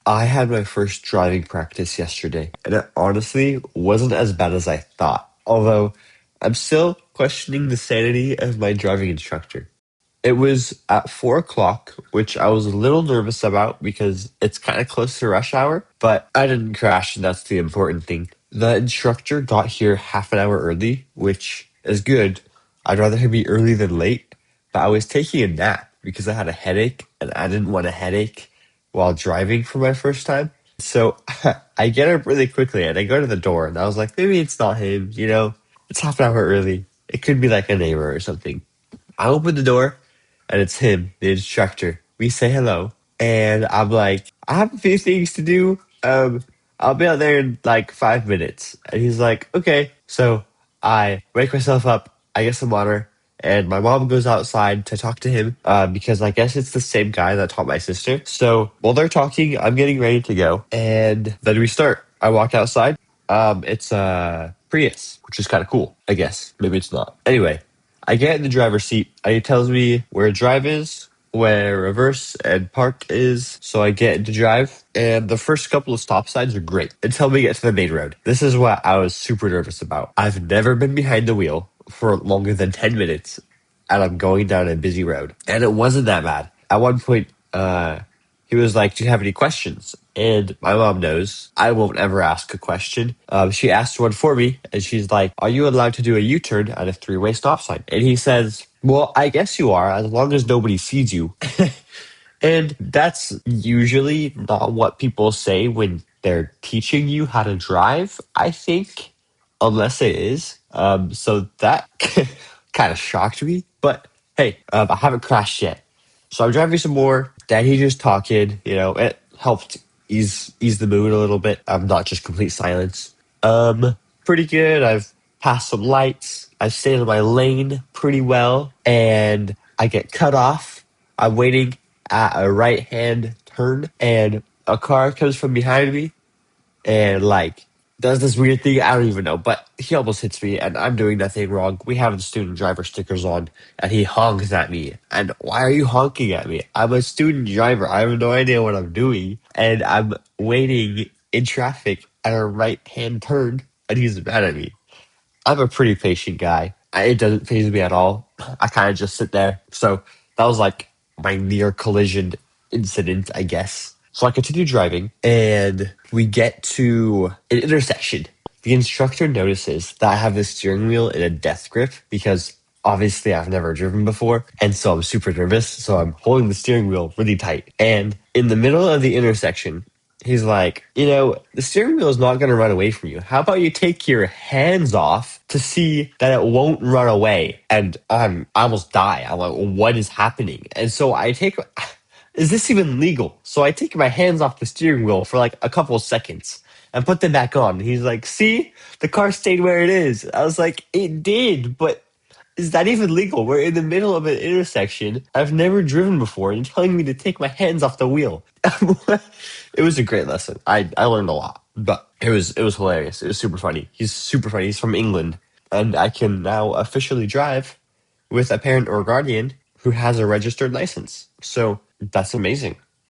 I had my first driving practice yesterday, and it honestly wasn't as bad as I thought. Although, I'm still questioning the sanity of my driving instructor. It was at 4 o'clock, which I was a little nervous about because it's kind of close to rush hour, but I didn't crash, and that's the important thing. The instructor got here half an hour early, which is good. I'd rather him be early than late, but I was taking a nap because I had a headache, and I didn't want a headache while driving for my first time. So I get up really quickly and I go to the door, and I was like, maybe it's not him, it's half an hour early. It could be like a neighbor or something. I open the door and it's him, the instructor. We say hello, and I'm like, I have a few things to do. I'll be out there in like 5 minutes. And he's like, okay. So I wake myself up, I get some water, and my mom goes outside to talk to him because I guess it's the same guy that taught my sister. So while they're talking, I'm getting ready to go, and then we start. I walk outside. It's a Prius, which is kind of cool, I guess. Maybe it's not. Anyway, I get in the driver's seat, and he tells me where drive is, where reverse and park is. So I get into drive, and the first couple of stop signs are great until we get to the main road. This is what I was super nervous about. I've never been behind the wheel for longer than 10 minutes, and I'm going down a busy road. And it wasn't that bad. At one point, he was like, do you have any questions? And my mom knows I won't ever ask a question. She asked one for me, and she's like, are you allowed to do a U-turn at a three-way stop sign? And he says, well, I guess you are, as long as nobody sees you. And that's usually not what people say when they're teaching you how to drive, I think, unless it is. So that kind of shocked me. But hey, I haven't crashed yet. So I'm driving some more. Then he just talking, it helped ease the mood a little bit. I'm not just complete silence. Pretty good. I've passed some lights. I've stayed in my lane pretty well, and I get cut off. I'm waiting at a right hand turn, and a car comes from behind me and like does this weird thing. I don't even know, but he almost hits me, and I'm doing nothing wrong. We have the student driver stickers on, and he honks at me. And why are you honking at me? I'm a student driver. I have no idea what I'm doing, and I'm waiting in traffic at a right hand turn, and he's mad at me. I'm a pretty patient guy. It doesn't faze me at all. I kind of just sit there. So that was like my near collision incident, I guess. So I continue driving, and we get to an intersection. The instructor notices that I have the steering wheel in a death grip because obviously I've never driven before. And so I'm super nervous. So I'm holding the steering wheel really tight. And in the middle of the intersection, he's like, the steering wheel is not going to run away from you. How about you take your hands off to see that it won't run away? And I almost die. I'm like, what is happening? And so is this even legal? So I take my hands off the steering wheel for like a couple of seconds and put them back on. He's like, see, the car stayed where it is. I was like, it did, but is that even legal? We're in the middle of an intersection. I've never driven before, and you're telling me to take my hands off the wheel. It was a great lesson. I learned a lot, but it was hilarious. It was super funny. He's super funny. He's from England, and I can now officially drive with a parent or guardian who has a registered license. So that's amazing.